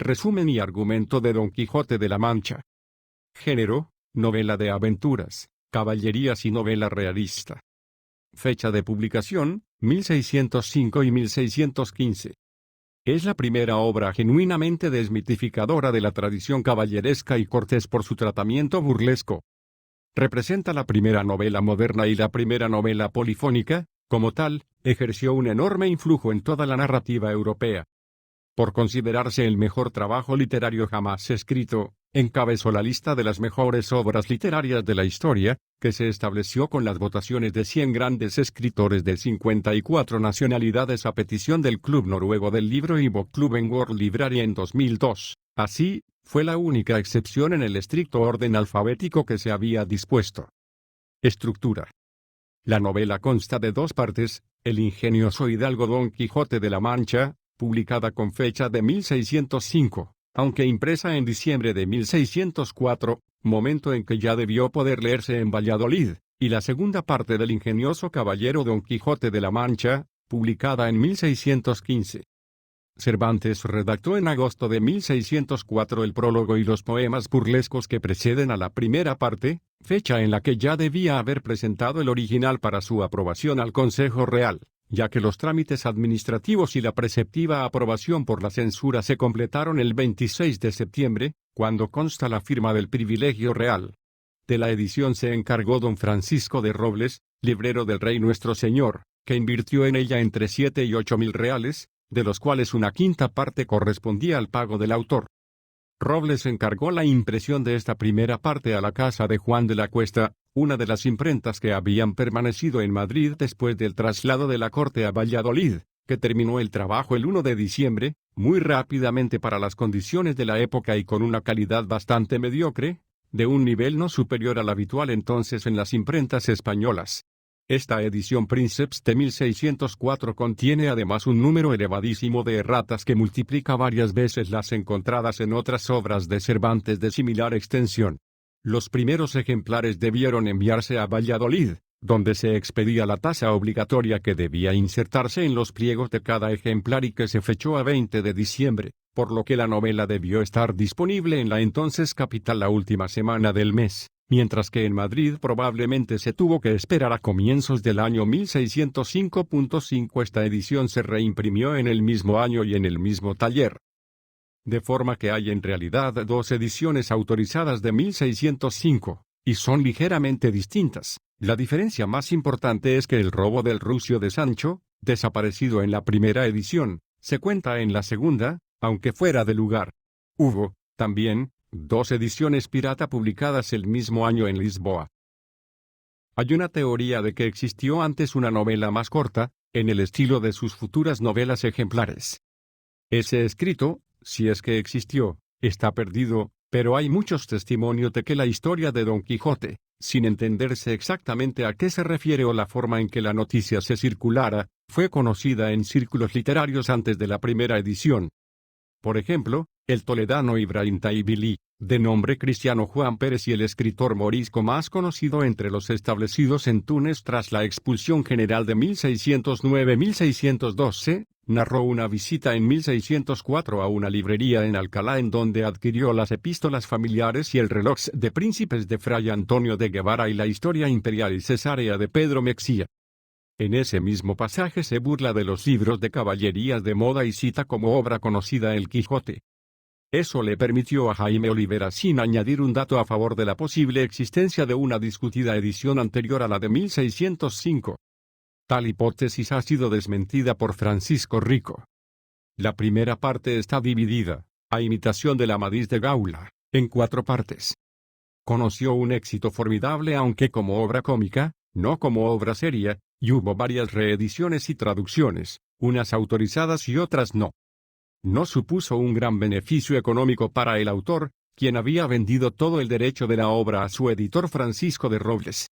Resumen y argumento de Don Quijote de la Mancha. Género: novela de aventuras, caballerías y novela realista. Fecha de publicación: 1605 y 1615. Es la primera obra genuinamente desmitificadora de la tradición caballeresca y cortés por su tratamiento burlesco. Representa la primera novela moderna y la primera novela polifónica. Como tal, ejerció un enorme influjo en toda la narrativa europea. Por considerarse el mejor trabajo literario jamás escrito, encabezó la lista de las mejores obras literarias de la historia, que se estableció con las votaciones de 100 grandes escritores de 54 nacionalidades a petición del Club Noruego del Libro y Bokklubben World Library en 2002. Así, fue la única excepción en el estricto orden alfabético que se había dispuesto. Estructura. La novela consta de 2 partes: el ingenioso hidalgo Don Quijote de la Mancha, publicada con fecha de 1605, aunque impresa en diciembre de 1604, momento en que ya debió poder leerse en Valladolid, y la segunda parte del ingenioso caballero Don Quijote de la Mancha, publicada en 1615. Cervantes redactó en agosto de 1604 el prólogo y los poemas burlescos que preceden a la primera parte, fecha en la que ya debía haber presentado el original para su aprobación al Consejo Real, ya que los trámites administrativos y la preceptiva aprobación por la censura se completaron el 26 de septiembre, cuando consta la firma del privilegio real. De la edición se encargó don Francisco de Robles, librero del Rey Nuestro Señor, que invirtió en ella entre 7 y 8 mil reales, de los cuales una quinta parte correspondía al pago del autor. Robles encargó la impresión de esta primera parte a la casa de Juan de la Cuesta, una de las imprentas que habían permanecido en Madrid después del traslado de la corte a Valladolid, que terminó el trabajo el 1 de diciembre, muy rápidamente para las condiciones de la época y con una calidad bastante mediocre, de un nivel no superior al habitual entonces en las imprentas españolas. Esta edición Princeps de 1604 contiene además un número elevadísimo de erratas que multiplica varias veces las encontradas en otras obras de Cervantes de similar extensión. Los primeros ejemplares debieron enviarse a Valladolid, donde se expedía la tasa obligatoria que debía insertarse en los pliegos de cada ejemplar y que se fechó a 20 de diciembre, por lo que la novela debió estar disponible en la entonces capital la última semana del mes, mientras que en Madrid probablemente se tuvo que esperar a comienzos del año 1605.5. Esta edición se reimprimió en el mismo año y en el mismo taller. De forma que hay en realidad 2 ediciones autorizadas de 1605, y son ligeramente distintas. La diferencia más importante es que el robo del rucio de Sancho, desaparecido en la primera edición, se cuenta en la segunda, aunque fuera de lugar. Hubo, también, 2 ediciones pirata publicadas el mismo año en Lisboa. Hay una teoría de que existió antes una novela más corta, en el estilo de sus futuras novelas ejemplares. Ese escrito, si es que existió, está perdido, pero hay muchos testimonios de que la historia de Don Quijote, sin entenderse exactamente a qué se refiere o la forma en que la noticia se circulara, fue conocida en círculos literarios antes de la primera edición. Por ejemplo, el toledano Ibrahim Taibili, de nombre cristiano Juan Pérez, y el escritor morisco más conocido entre los establecidos en Túnez tras la expulsión general de 1609-1612, narró una visita en 1604 a una librería en Alcalá en donde adquirió las epístolas familiares y el reloj de príncipes de Fray Antonio de Guevara y la historia imperial y cesárea de Pedro Mexía. En ese mismo pasaje se burla de los libros de caballerías de moda y cita como obra conocida el Quijote. Eso le permitió a Jaime Oliverasín añadir un dato a favor de la posible existencia de una discutida edición anterior a la de 1605. Tal hipótesis ha sido desmentida por Francisco Rico. La primera parte está dividida, a imitación del Amadís de Gaula, en 4 partes. Conoció un éxito formidable aunque como obra cómica, no como obra seria, y hubo varias reediciones y traducciones, unas autorizadas y otras no. No supuso un gran beneficio económico para el autor, quien había vendido todo el derecho de la obra a su editor Francisco de Robles.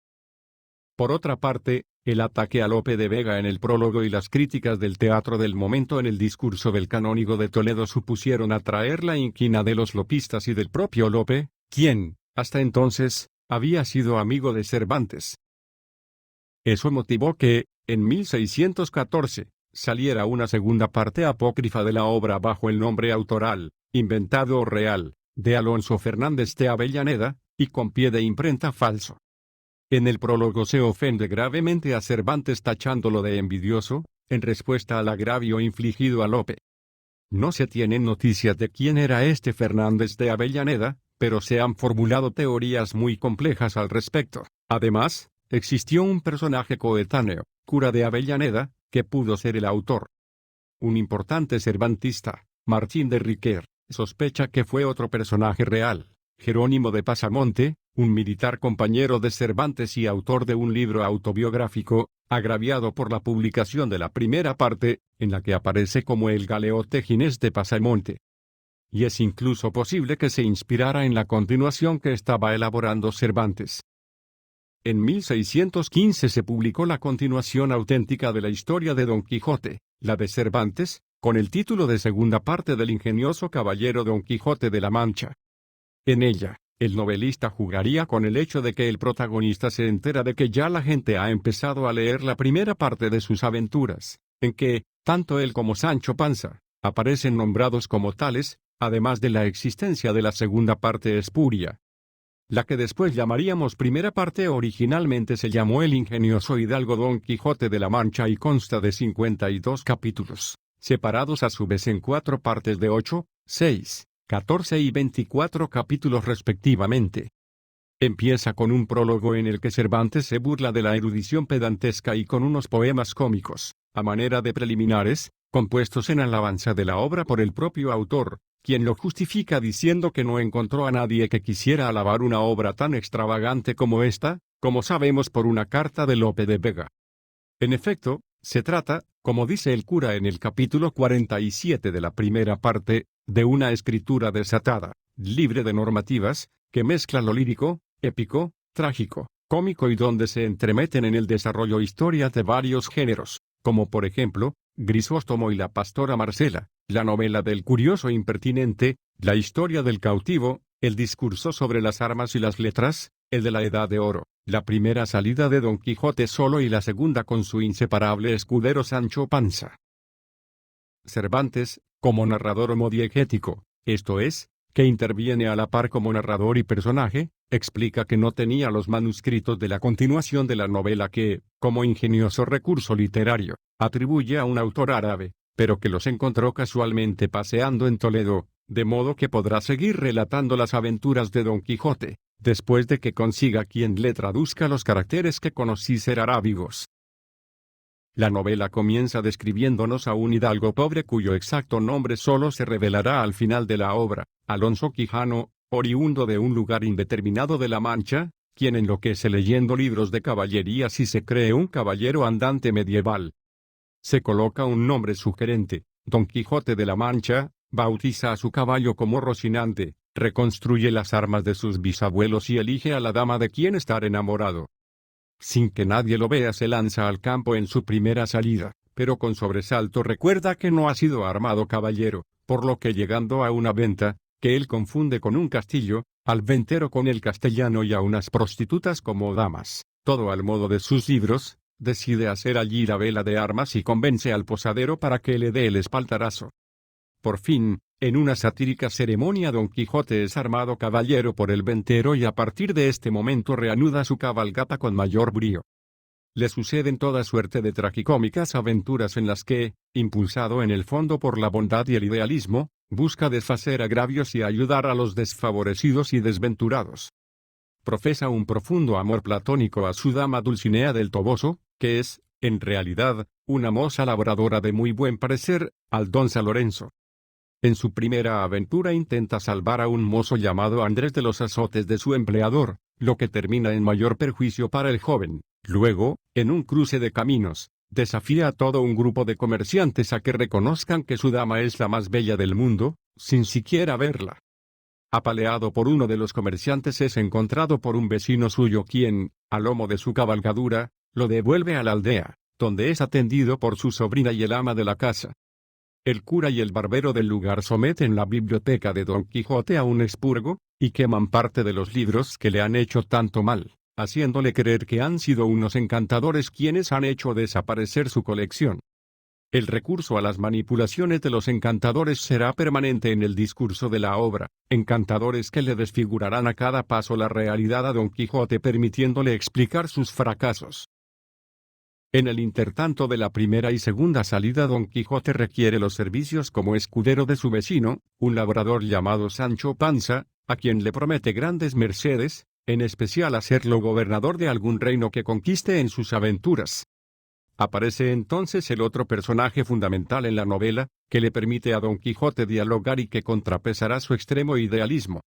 Por otra parte, el ataque a Lope de Vega en el prólogo y las críticas del teatro del momento en el discurso del canónigo de Toledo supusieron atraer la inquina de los lopistas y del propio Lope, quien, hasta entonces, había sido amigo de Cervantes. Eso motivó que, en 1614, saliera una segunda parte apócrifa de la obra bajo el nombre autoral, inventado o real, de Alonso Fernández de Avellaneda, y con pie de imprenta falso. En el prólogo se ofende gravemente a Cervantes tachándolo de envidioso, en respuesta al agravio infligido a Lope. No se tienen noticias de quién era este Fernández de Avellaneda, pero se han formulado teorías muy complejas al respecto. Además, existió un personaje coetáneo, cura de Avellaneda, que pudo ser el autor. Un importante cervantista, Martín de Riquer, sospecha que fue otro personaje real, Jerónimo de Pasamonte, un militar compañero de Cervantes y autor de un libro autobiográfico, agraviado por la publicación de la primera parte, en la que aparece como el galeote Ginés de Pasamonte. Y es incluso posible que se inspirara en la continuación que estaba elaborando Cervantes. En 1615 se publicó la continuación auténtica de la historia de Don Quijote, la de Cervantes, con el título de segunda parte del ingenioso caballero Don Quijote de la Mancha. En ella, el novelista jugaría con el hecho de que el protagonista se entera de que ya la gente ha empezado a leer la primera parte de sus aventuras, en que, tanto él como Sancho Panza, aparecen nombrados como tales, además de la existencia de la segunda parte espuria. La que después llamaríamos primera parte originalmente se llamó El ingenioso hidalgo Don Quijote de la Mancha y consta de 52 capítulos, separados a su vez en 4 partes de 8, 6, 14 y 24 capítulos respectivamente. Empieza con un prólogo en el que Cervantes se burla de la erudición pedantesca y con unos poemas cómicos, a manera de preliminares, compuestos en alabanza de la obra por el propio autor, quien lo justifica diciendo que no encontró a nadie que quisiera alabar una obra tan extravagante como esta, como sabemos por una carta de Lope de Vega. En efecto, se trata, como dice el cura en el capítulo 47 de la primera parte, de una escritura desatada, libre de normativas, que mezcla lo lírico, épico, trágico, cómico y donde se entremeten en el desarrollo historias de varios géneros, como por ejemplo, Grisóstomo y la pastora Marcela, la novela del curioso impertinente, la historia del cautivo, el discurso sobre las armas y las letras, el de la Edad de Oro, la primera salida de Don Quijote solo y la segunda con su inseparable escudero Sancho Panza. Cervantes, como narrador homodiegético, esto es, que interviene a la par como narrador y personaje, explica que no tenía los manuscritos de la continuación de la novela que, como ingenioso recurso literario, atribuye a un autor árabe, pero que los encontró casualmente paseando en Toledo, de modo que podrá seguir relatando las aventuras de Don Quijote, después de que consiga quien le traduzca los caracteres que conocí ser arábigos. La novela comienza describiéndonos a un hidalgo pobre cuyo exacto nombre solo se revelará al final de la obra, Alonso Quijano, oriundo de un lugar indeterminado de la Mancha, quien enloquece leyendo libros de caballerías y se cree un caballero andante medieval. Se coloca un nombre sugerente, Don Quijote de la Mancha, bautiza a su caballo como Rocinante, reconstruye las armas de sus bisabuelos y elige a la dama de quien estar enamorado. Sin que nadie lo vea se lanza al campo en su primera salida, pero con sobresalto recuerda que no ha sido armado caballero, por lo que llegando a una venta, que él confunde con un castillo, al ventero con el castellano y a unas prostitutas como damas, todo al modo de sus libros, decide hacer allí la vela de armas y convence al posadero para que le dé el espaldarazo. Por fin, en una satírica ceremonia Don Quijote es armado caballero por el ventero y a partir de este momento reanuda su cabalgata con mayor brío. Le suceden toda suerte de tragicómicas aventuras en las que, impulsado en el fondo por la bondad y el idealismo, busca desfacer agravios y ayudar a los desfavorecidos y desventurados. Profesa un profundo amor platónico a su dama Dulcinea del Toboso, que es, en realidad, una moza labradora de muy buen parecer, Aldonza Lorenzo. En su primera aventura intenta salvar a un mozo llamado Andrés de los azotes de su empleador, lo que termina en mayor perjuicio para el joven. Luego, en un cruce de caminos, desafía a todo un grupo de comerciantes a que reconozcan que su dama es la más bella del mundo, sin siquiera verla. Apaleado por uno de los comerciantes es encontrado por un vecino suyo quien, a lomo de su cabalgadura, lo devuelve a la aldea, donde es atendido por su sobrina y el ama de la casa. El cura y el barbero del lugar someten la biblioteca de Don Quijote a un expurgo, y queman parte de los libros que le han hecho tanto mal, haciéndole creer que han sido unos encantadores quienes han hecho desaparecer su colección. El recurso a las manipulaciones de los encantadores será permanente en el discurso de la obra, encantadores que le desfigurarán a cada paso la realidad a Don Quijote permitiéndole explicar sus fracasos. En el intertanto de la primera y segunda salida Don Quijote requiere los servicios como escudero de su vecino, un labrador llamado Sancho Panza, a quien le promete grandes mercedes, en especial hacerlo gobernador de algún reino que conquiste en sus aventuras. Aparece entonces el otro personaje fundamental en la novela, que le permite a Don Quijote dialogar y que contrapesará su extremo idealismo.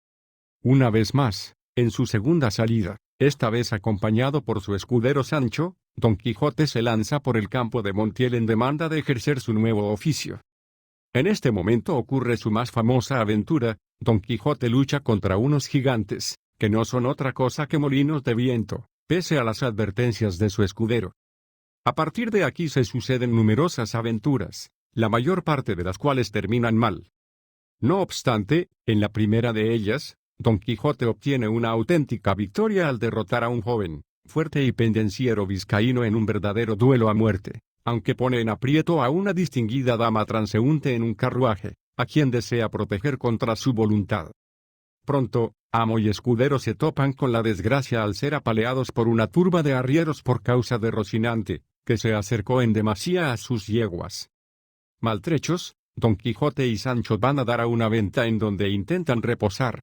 Una vez más, en su segunda salida, esta vez acompañado por su escudero Sancho, Don Quijote se lanza por el campo de Montiel en demanda de ejercer su nuevo oficio. En este momento ocurre su más famosa aventura. Don Quijote lucha contra unos gigantes, que no son otra cosa que molinos de viento, pese a las advertencias de su escudero. A partir de aquí se suceden numerosas aventuras, la mayor parte de las cuales terminan mal. No obstante, en la primera de ellas, Don Quijote obtiene una auténtica victoria al derrotar a un joven, fuerte y pendenciero vizcaíno en un verdadero duelo a muerte, aunque pone en aprieto a una distinguida dama transeúnte en un carruaje, a quien desea proteger contra su voluntad. Pronto, amo y escudero se topan con la desgracia al ser apaleados por una turba de arrieros por causa de Rocinante, que se acercó en demasía a sus yeguas. Maltrechos, Don Quijote y Sancho van a dar a una venta en donde intentan reposar.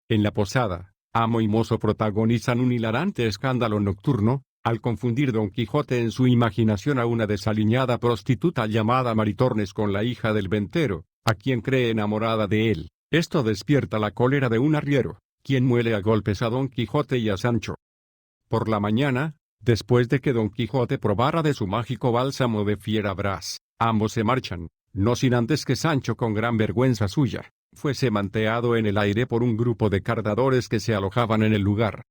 En la posada, amo y mozo protagonizan un hilarante escándalo nocturno, al confundir Don Quijote en su imaginación a una desaliñada prostituta llamada Maritornes con la hija del ventero, a quien cree enamorada de él. Esto despierta la cólera de un arriero, quien muele a golpes a Don Quijote y a Sancho. Por la mañana, después de que Don Quijote probara de su mágico bálsamo de fierabrás, ambos se marchan, no sin antes que Sancho, con gran vergüenza suya, fuese manteado en el aire por un grupo de cardadores que se alojaban en el lugar.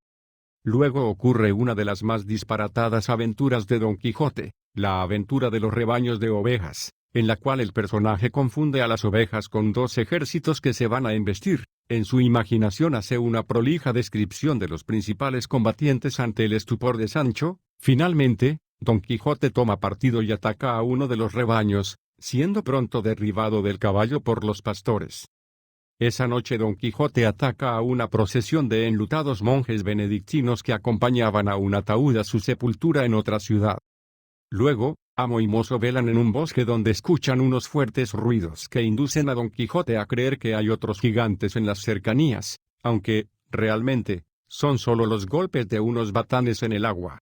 Luego ocurre una de las más disparatadas aventuras de Don Quijote, la aventura de los rebaños de ovejas, en la cual el personaje confunde a las ovejas con dos ejércitos que se van a embestir. En su imaginación hace una prolija descripción de los principales combatientes ante el estupor de Sancho. Finalmente, Don Quijote toma partido y ataca a uno de los rebaños, siendo pronto derribado del caballo por los pastores. Esa noche Don Quijote ataca a una procesión de enlutados monjes benedictinos que acompañaban a un ataúd a su sepultura en otra ciudad. Luego, amo y mozo velan en un bosque donde escuchan unos fuertes ruidos que inducen a Don Quijote a creer que hay otros gigantes en las cercanías, aunque, realmente, son solo los golpes de unos batanes en el agua.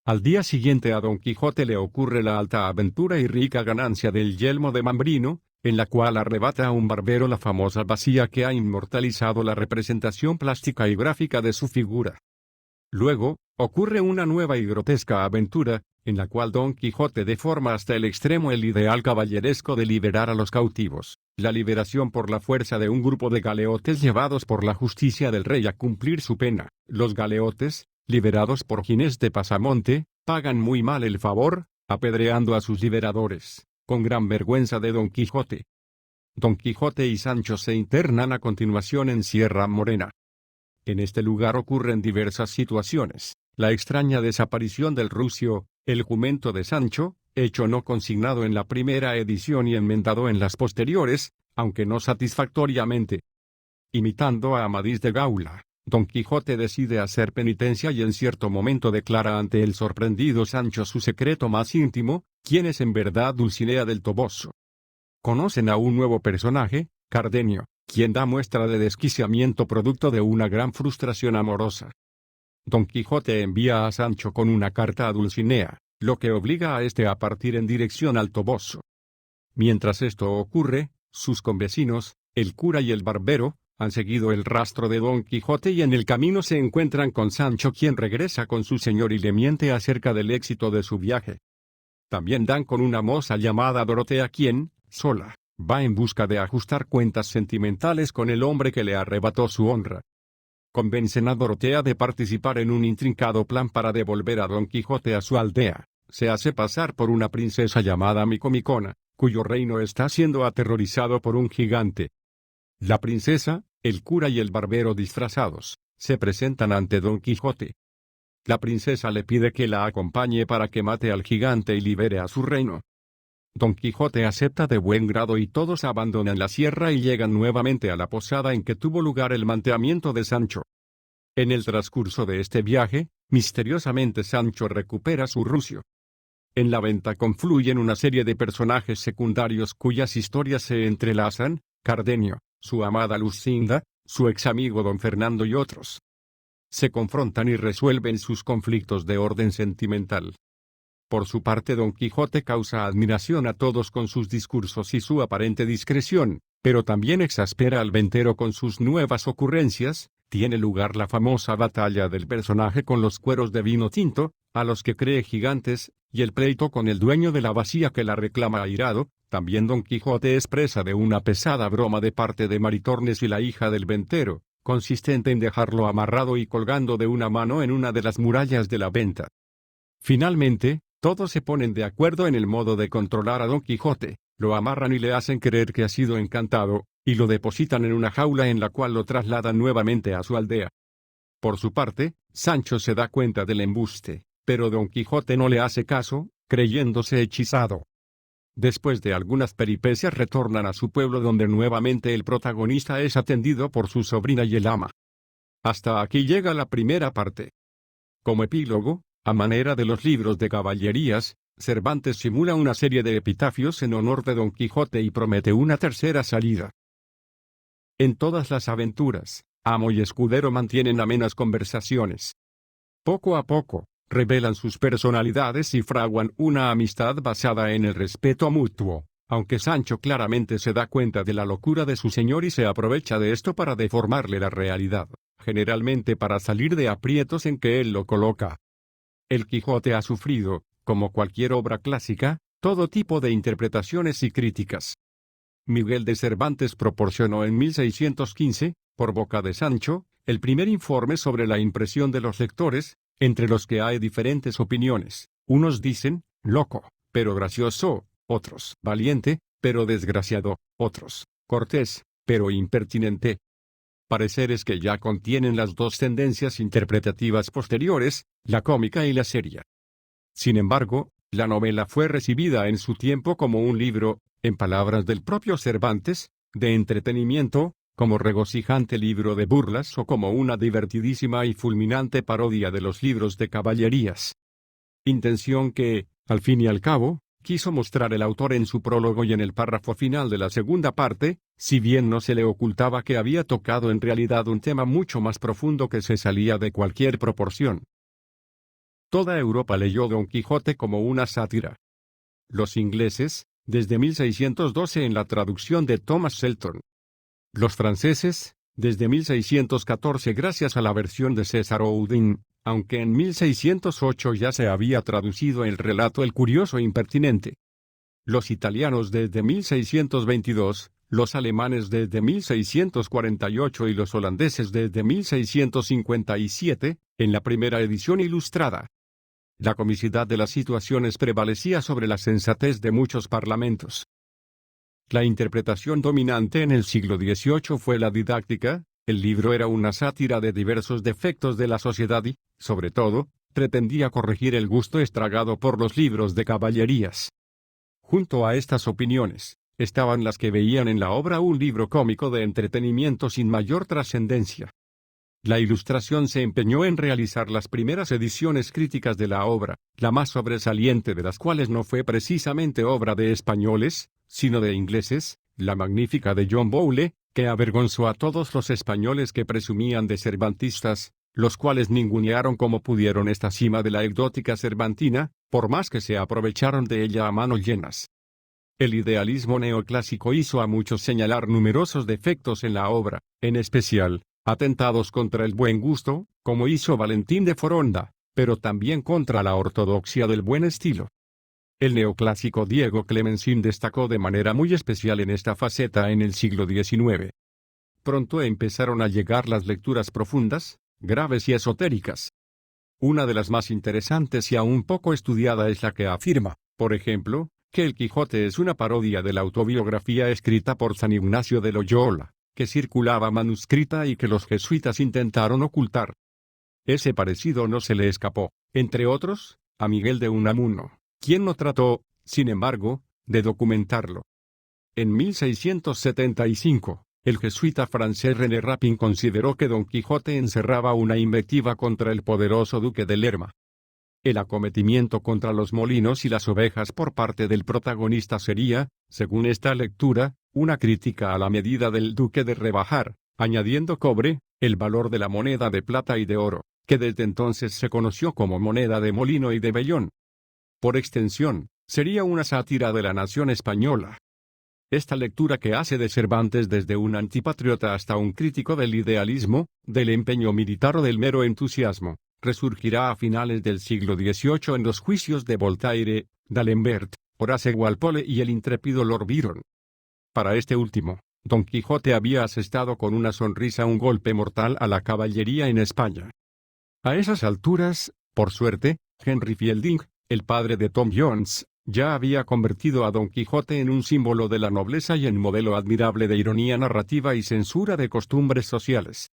Al día siguiente a Don Quijote le ocurre la alta aventura y rica ganancia del yelmo de Mambrino, en la cual arrebata a un barbero la famosa bacía que ha inmortalizado la representación plástica y gráfica de su figura. Luego, ocurre una nueva y grotesca aventura, en la cual Don Quijote deforma hasta el extremo el ideal caballeresco de liberar a los cautivos, la liberación por la fuerza de un grupo de galeotes llevados por la justicia del rey a cumplir su pena. Los galeotes, liberados por Ginés de Pasamonte, pagan muy mal el favor, apedreando a sus liberadores, con gran vergüenza de Don Quijote. Don Quijote y Sancho se internan a continuación en Sierra Morena. En este lugar ocurren diversas situaciones: la extraña desaparición del rucio, el jumento de Sancho, hecho no consignado en la primera edición y enmendado en las posteriores, aunque no satisfactoriamente. Imitando a Amadís de Gaula, Don Quijote decide hacer penitencia y en cierto momento declara ante el sorprendido Sancho su secreto más íntimo, quien es en verdad Dulcinea del Toboso. Conocen a un nuevo personaje, Cardenio, quien da muestra de desquiciamiento producto de una gran frustración amorosa. Don Quijote envía a Sancho con una carta a Dulcinea, lo que obliga a este a partir en dirección al Toboso. Mientras esto ocurre, sus convecinos, el cura y el barbero, han seguido el rastro de Don Quijote y en el camino se encuentran con Sancho, quien regresa con su señor y le miente acerca del éxito de su viaje. También dan con una moza llamada Dorotea, quien, sola, va en busca de ajustar cuentas sentimentales con el hombre que le arrebató su honra. Convencen a Dorotea de participar en un intrincado plan para devolver a Don Quijote a su aldea. Se hace pasar por una princesa llamada Micomicona, cuyo reino está siendo aterrorizado por un gigante. La princesa, el cura y el barbero disfrazados, se presentan ante Don Quijote. La princesa le pide que la acompañe para que mate al gigante y libere a su reino. Don Quijote acepta de buen grado y todos abandonan la sierra y llegan nuevamente a la posada en que tuvo lugar el manteamiento de Sancho. En el transcurso de este viaje, misteriosamente Sancho recupera su rucio. En la venta confluyen una serie de personajes secundarios cuyas historias se entrelazan: Cardenio, su amada Lucinda, su ex amigo don Fernando y otros. Se confrontan y resuelven sus conflictos de orden sentimental. Por su parte, Don Quijote causa admiración a todos con sus discursos y su aparente discreción, pero también exaspera al ventero con sus nuevas ocurrencias. Tiene lugar la famosa batalla del personaje con los cueros de vino tinto, a los que cree gigantes, y el pleito con el dueño de la bacía que la reclama airado. También Don Quijote es presa de una pesada broma de parte de Maritornes y la hija del ventero, consistente en dejarlo amarrado y colgando de una mano en una de las murallas de la venta. Finalmente, todos se ponen de acuerdo en el modo de controlar a Don Quijote, lo amarran y le hacen creer que ha sido encantado, y lo depositan en una jaula en la cual lo trasladan nuevamente a su aldea. Por su parte, Sancho se da cuenta del embuste, pero Don Quijote no le hace caso, creyéndose hechizado. Después de algunas peripecias retornan a su pueblo, donde nuevamente el protagonista es atendido por su sobrina y el ama. Hasta aquí llega la primera parte. Como epílogo, a manera de los libros de caballerías, Cervantes simula una serie de epitafios en honor de Don Quijote y promete una tercera salida. En todas las aventuras, amo y escudero mantienen amenas conversaciones. Poco a poco, revelan sus personalidades y fraguan una amistad basada en el respeto mutuo, aunque Sancho claramente se da cuenta de la locura de su señor y se aprovecha de esto para deformarle la realidad, generalmente para salir de aprietos en que él lo coloca. El Quijote ha sufrido, como cualquier obra clásica, todo tipo de interpretaciones y críticas. Miguel de Cervantes proporcionó en 1615, por boca de Sancho, el primer informe sobre la impresión de los lectores, entre los que hay diferentes opiniones. Unos dicen, loco, pero gracioso; otros, valiente, pero desgraciado; otros, cortés, pero impertinente. Pareceres que ya contienen las dos tendencias interpretativas posteriores, la cómica y la seria. Sin embargo, la novela fue recibida en su tiempo como un libro, en palabras del propio Cervantes, de entretenimiento, como regocijante libro de burlas o como una divertidísima y fulminante parodia de los libros de caballerías. Intención que, al fin y al cabo, quiso mostrar el autor en su prólogo y en el párrafo final de la segunda parte, si bien no se le ocultaba que había tocado en realidad un tema mucho más profundo que se salía de cualquier proporción. Toda Europa leyó Don Quijote como una sátira. Los ingleses, desde 1612 en la traducción de Thomas Shelton. Los franceses, desde 1614 gracias a la versión de César Oudin, aunque en 1608 ya se había traducido el relato El curioso impertinente. Los italianos desde 1622, los alemanes desde 1648 y los holandeses desde 1657, en la primera edición ilustrada. La comicidad de las situaciones prevalecía sobre la sensatez de muchos parlamentos. La interpretación dominante en el siglo XVIII fue la didáctica. El libro era una sátira de diversos defectos de la sociedad y, sobre todo, pretendía corregir el gusto estragado por los libros de caballerías. Junto a estas opiniones, estaban las que veían en la obra un libro cómico de entretenimiento sin mayor trascendencia. La Ilustración se empeñó en realizar las primeras ediciones críticas de la obra, la más sobresaliente de las cuales no fue precisamente obra de españoles, sino de ingleses, la magnífica de John Bowle, que avergonzó a todos los españoles que presumían de cervantistas, los cuales ningunearon como pudieron esta cima de la anecdótica cervantina, por más que se aprovecharon de ella a manos llenas. El idealismo neoclásico hizo a muchos señalar numerosos defectos en la obra, en especial, atentados contra el buen gusto, como hizo Valentín de Foronda, pero también contra la ortodoxia del buen estilo. El neoclásico Diego Clemensin destacó de manera muy especial en esta faceta en el siglo XIX. Pronto empezaron a llegar las lecturas profundas, graves y esotéricas. Una de las más interesantes y aún poco estudiada es la que afirma, por ejemplo, que El Quijote es una parodia de la autobiografía escrita por San Ignacio de Loyola, que circulaba manuscrita y que los jesuitas intentaron ocultar. Ese parecido no se le escapó, entre otros, a Miguel de Unamuno, quien no trató, sin embargo, de documentarlo. En 1675, el jesuita francés René Rapin consideró que Don Quijote encerraba una invectiva contra el poderoso duque de Lerma. El acometimiento contra los molinos y las ovejas por parte del protagonista sería, según esta lectura, una crítica a la medida del duque de rebajar, añadiendo cobre, el valor de la moneda de plata y de oro, que desde entonces se conoció como moneda de molino y de vellón. Por extensión, sería una sátira de la nación española. Esta lectura que hace de Cervantes desde un antipatriota hasta un crítico del idealismo, del empeño militar o del mero entusiasmo, resurgirá a finales del siglo XVIII en los juicios de Voltaire, d'Alembert, Horace Walpole y el intrépido Lord Byron. Para este último, Don Quijote había asestado con una sonrisa un golpe mortal a la caballería en España. A esas alturas, por suerte, Henry Fielding, el padre de Tom Jones, ya había convertido a Don Quijote en un símbolo de la nobleza y en modelo admirable de ironía narrativa y censura de costumbres sociales.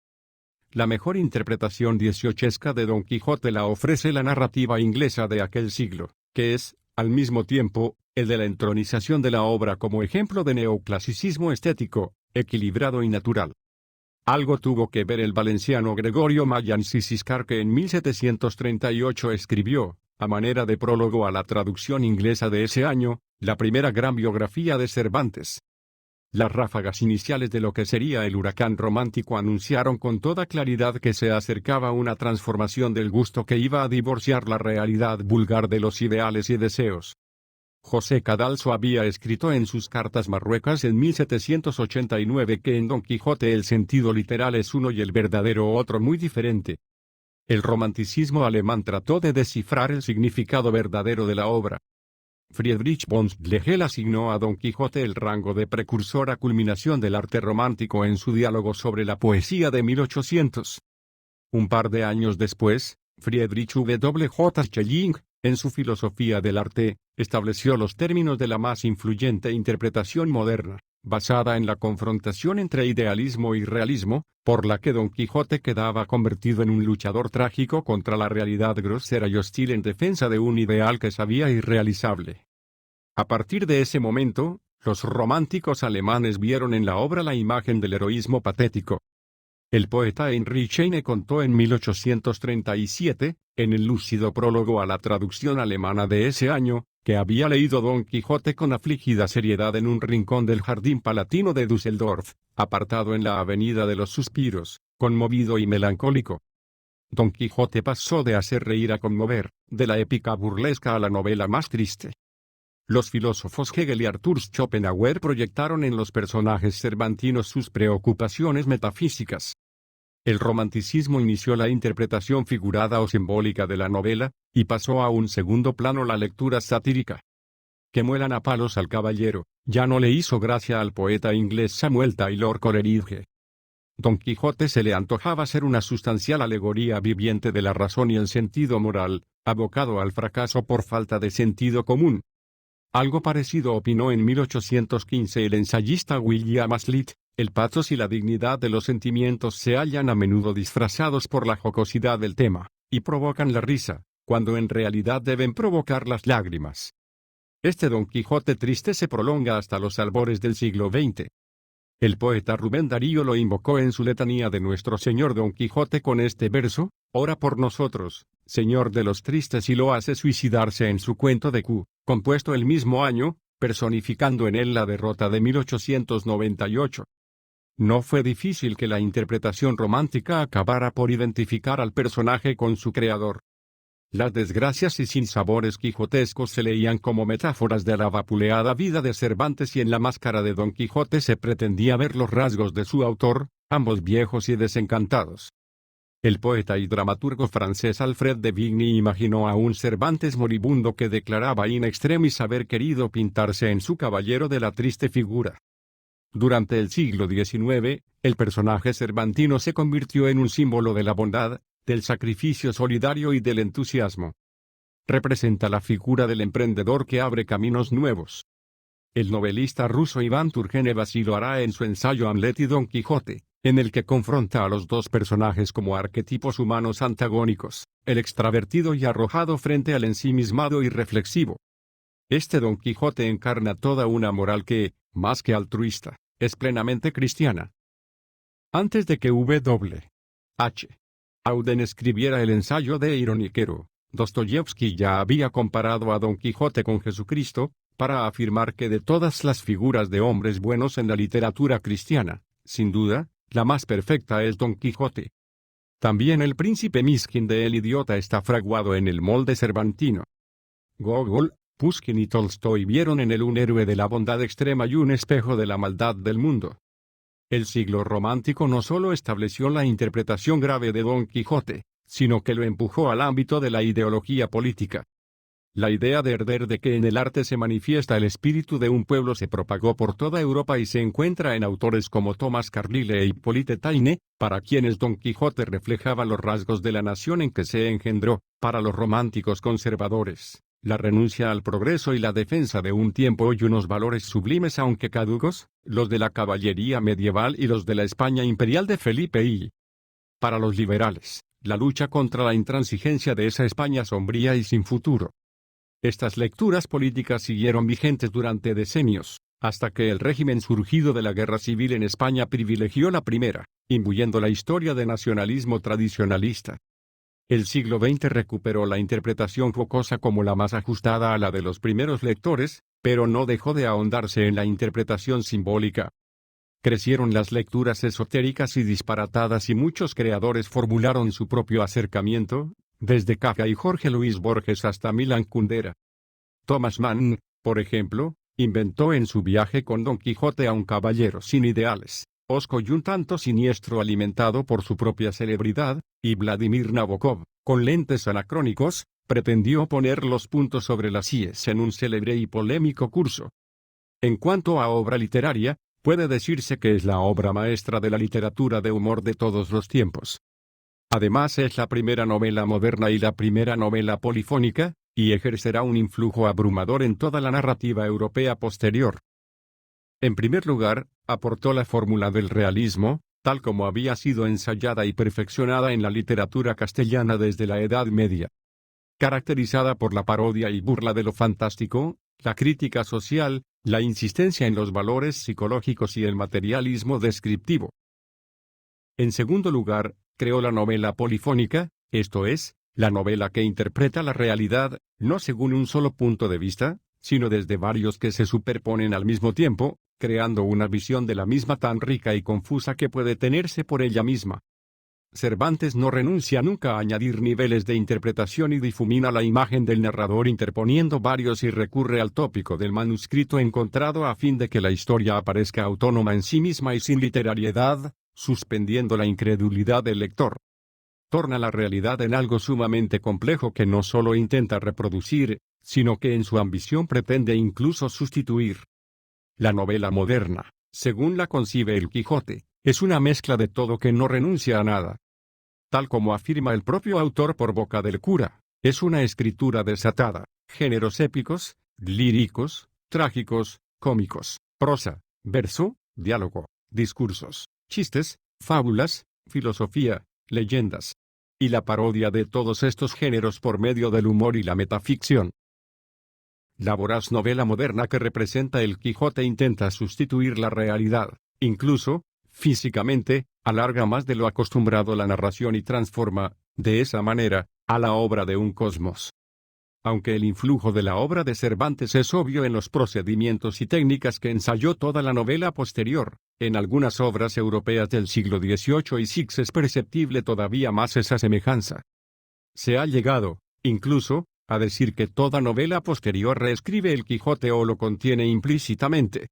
La mejor interpretación dieciochesca de Don Quijote la ofrece la narrativa inglesa de aquel siglo, que es, al mismo tiempo, el de la entronización de la obra como ejemplo de neoclasicismo estético, equilibrado y natural. Algo tuvo que ver el valenciano Gregorio Mayans y Ciscar, que en 1738 escribió, a manera de prólogo a la traducción inglesa de ese año, la primera gran biografía de Cervantes. Las ráfagas iniciales de lo que sería el huracán romántico anunciaron con toda claridad que se acercaba una transformación del gusto que iba a divorciar la realidad vulgar de los ideales y deseos. José Cadalso había escrito en sus cartas marruecas en 1789 que en Don Quijote el sentido literal es uno y el verdadero otro muy diferente. El romanticismo alemán trató de descifrar el significado verdadero de la obra. Friedrich von Schlegel asignó a Don Quijote el rango de precursor a culminación del arte romántico en su diálogo sobre la poesía de 1800. Un par de años después, Friedrich W. J. Schelling, en su filosofía del arte, estableció los términos de la más influyente interpretación moderna, basada en la confrontación entre idealismo y realismo, por la que Don Quijote quedaba convertido en un luchador trágico contra la realidad grosera y hostil en defensa de un ideal que sabía irrealizable. A partir de ese momento, los románticos alemanes vieron en la obra la imagen del heroísmo patético. El poeta Heinrich Heine contó en 1837, en el lúcido prólogo a la traducción alemana de ese año, que había leído Don Quijote con afligida seriedad en un rincón del jardín palatino de Düsseldorf, apartado en la avenida de los suspiros, conmovido y melancólico. Don Quijote pasó de hacer reír a conmover, de la épica burlesca a la novela más triste. Los filósofos Hegel y Arthur Schopenhauer proyectaron en los personajes cervantinos sus preocupaciones metafísicas. El romanticismo inició la interpretación figurada o simbólica de la novela, y pasó a un segundo plano la lectura satírica. Que muelan a palos al caballero, ya no le hizo gracia al poeta inglés Samuel Taylor Coleridge. Don Quijote se le antojaba ser una sustancial alegoría viviente de la razón y el sentido moral, abocado al fracaso por falta de sentido común. Algo parecido opinó en 1815 el ensayista William Hazlitt. El pathos y la dignidad de los sentimientos se hallan a menudo disfrazados por la jocosidad del tema, y provocan la risa, cuando en realidad deben provocar las lágrimas. Este Don Quijote triste se prolonga hasta los albores del siglo XX. El poeta Rubén Darío lo invocó en su letanía de Nuestro Señor Don Quijote con este verso: ora por nosotros, Señor de los tristes, y lo hace suicidarse en su cuento de Q, compuesto el mismo año, personificando en él la derrota de 1898. No fue difícil que la interpretación romántica acabara por identificar al personaje con su creador. Las desgracias y sinsabores quijotescos se leían como metáforas de la vapuleada vida de Cervantes, y en la máscara de Don Quijote se pretendía ver los rasgos de su autor, ambos viejos y desencantados. El poeta y dramaturgo francés Alfred de Vigny imaginó a un Cervantes moribundo que declaraba in extremis haber querido pintarse en su caballero de la triste figura. Durante el siglo XIX, el personaje cervantino se convirtió en un símbolo de la bondad, del sacrificio solidario y del entusiasmo. Representa la figura del emprendedor que abre caminos nuevos. El novelista ruso Iván Turgenev así lo hará en su ensayo Hamlet y Don Quijote, en el que confronta a los dos personajes como arquetipos humanos antagónicos, el extravertido y arrojado frente al ensimismado y reflexivo. Este Don Quijote encarna toda una moral que, más que altruista, es plenamente cristiana. Antes de que W.H. Auden escribiera el ensayo de Ironiquero, Dostoyevsky ya había comparado a Don Quijote con Jesucristo, para afirmar que de todas las figuras de hombres buenos en la literatura cristiana, sin duda, la más perfecta es Don Quijote. También el príncipe Miskin de El Idiota está fraguado en el molde cervantino. Gogol, Pushkin y Tolstoy vieron en él un héroe de la bondad extrema y un espejo de la maldad del mundo. El siglo romántico no solo estableció la interpretación grave de Don Quijote, sino que lo empujó al ámbito de la ideología política. La idea de Herder de que en el arte se manifiesta el espíritu de un pueblo se propagó por toda Europa y se encuentra en autores como Thomas Carlyle e Hippolyte Taine, para quienes Don Quijote reflejaba los rasgos de la nación en que se engendró. Para los románticos conservadores, la renuncia al progreso y la defensa de un tiempo y unos valores sublimes aunque caducos, los de la caballería medieval y los de la España imperial de Felipe I. Para los liberales, la lucha contra la intransigencia de esa España sombría y sin futuro. Estas lecturas políticas siguieron vigentes durante decenios, hasta que el régimen surgido de la guerra civil en España privilegió la primera, imbuyendo la historia de nacionalismo tradicionalista. El siglo XX recuperó la interpretación jocosa como la más ajustada a la de los primeros lectores, pero no dejó de ahondarse en la interpretación simbólica. Crecieron las lecturas esotéricas y disparatadas y muchos creadores formularon su propio acercamiento, desde Kafka y Jorge Luis Borges hasta Milan Kundera. Thomas Mann, por ejemplo, inventó en su viaje con Don Quijote a un caballero sin ideales, hosco y un tanto siniestro alimentado por su propia celebridad, y Vladimir Nabokov, con lentes anacrónicos, pretendió poner los puntos sobre las íes en un célebre y polémico curso. En cuanto a obra literaria, puede decirse que es la obra maestra de la literatura de humor de todos los tiempos. Además es la primera novela moderna y la primera novela polifónica, y ejercerá un influjo abrumador en toda la narrativa europea posterior. En primer lugar, aportó la fórmula del realismo, tal como había sido ensayada y perfeccionada en la literatura castellana desde la Edad Media. Caracterizada por la parodia y burla de lo fantástico, la crítica social, la insistencia en los valores psicológicos y el materialismo descriptivo. En segundo lugar, creó la novela polifónica, esto es, la novela que interpreta la realidad, no según un solo punto de vista, sino desde varios que se superponen al mismo tiempo, creando una visión de la misma tan rica y confusa que puede tenerse por ella misma. Cervantes no renuncia nunca a añadir niveles de interpretación y difumina la imagen del narrador interponiendo varios y recurre al tópico del manuscrito encontrado a fin de que la historia aparezca autónoma en sí misma y sin literariedad, suspendiendo la incredulidad del lector. Torna la realidad en algo sumamente complejo que no solo intenta reproducir, sino que en su ambición pretende incluso sustituir. La novela moderna, según la concibe el Quijote, es una mezcla de todo que no renuncia a nada. Tal como afirma el propio autor por boca del cura, es una escritura desatada, géneros épicos, líricos, trágicos, cómicos, prosa, verso, diálogo, discursos, chistes, fábulas, filosofía, leyendas, y la parodia de todos estos géneros por medio del humor y la metaficción. La voraz novela moderna que representa el Quijote intenta sustituir la realidad, incluso, físicamente, alarga más de lo acostumbrado la narración y transforma, de esa manera, a la obra de un cosmos. Aunque el influjo de la obra de Cervantes es obvio en los procedimientos y técnicas que ensayó toda la novela posterior, en algunas obras europeas del siglo XVIII y XVI es perceptible todavía más esa semejanza. Se ha llegado, incluso, a decir que toda novela posterior reescribe el Quijote o lo contiene implícitamente.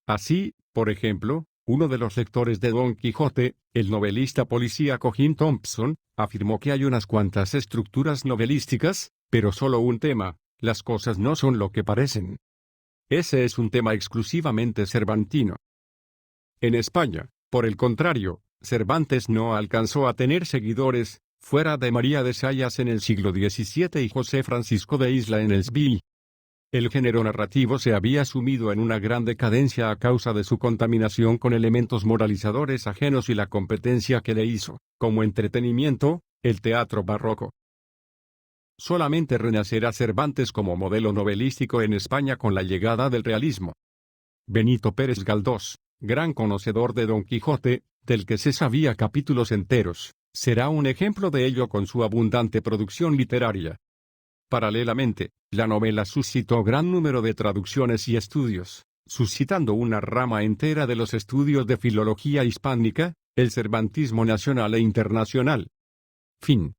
Así, por ejemplo, uno de los lectores de Don Quijote, el novelista policíaco Jim Thompson, afirmó que hay unas cuantas estructuras novelísticas, pero solo un tema: las cosas no son lo que parecen. Ese es un tema exclusivamente cervantino. En España, por el contrario, Cervantes no alcanzó a tener seguidores, fuera de María de Sayas en el siglo XVII y José Francisco de Isla en el XVI. El género narrativo se había sumido en una gran decadencia a causa de su contaminación con elementos moralizadores ajenos y la competencia que le hizo, como entretenimiento, el teatro barroco. Solamente renacerá Cervantes como modelo novelístico en España con la llegada del realismo. Benito Pérez Galdós, gran conocedor de Don Quijote, del que se sabía capítulos enteros, será un ejemplo de ello con su abundante producción literaria. Paralelamente, la novela suscitó gran número de traducciones y estudios, suscitando una rama entera de los estudios de filología hispánica, el cervantismo nacional e internacional. Fin.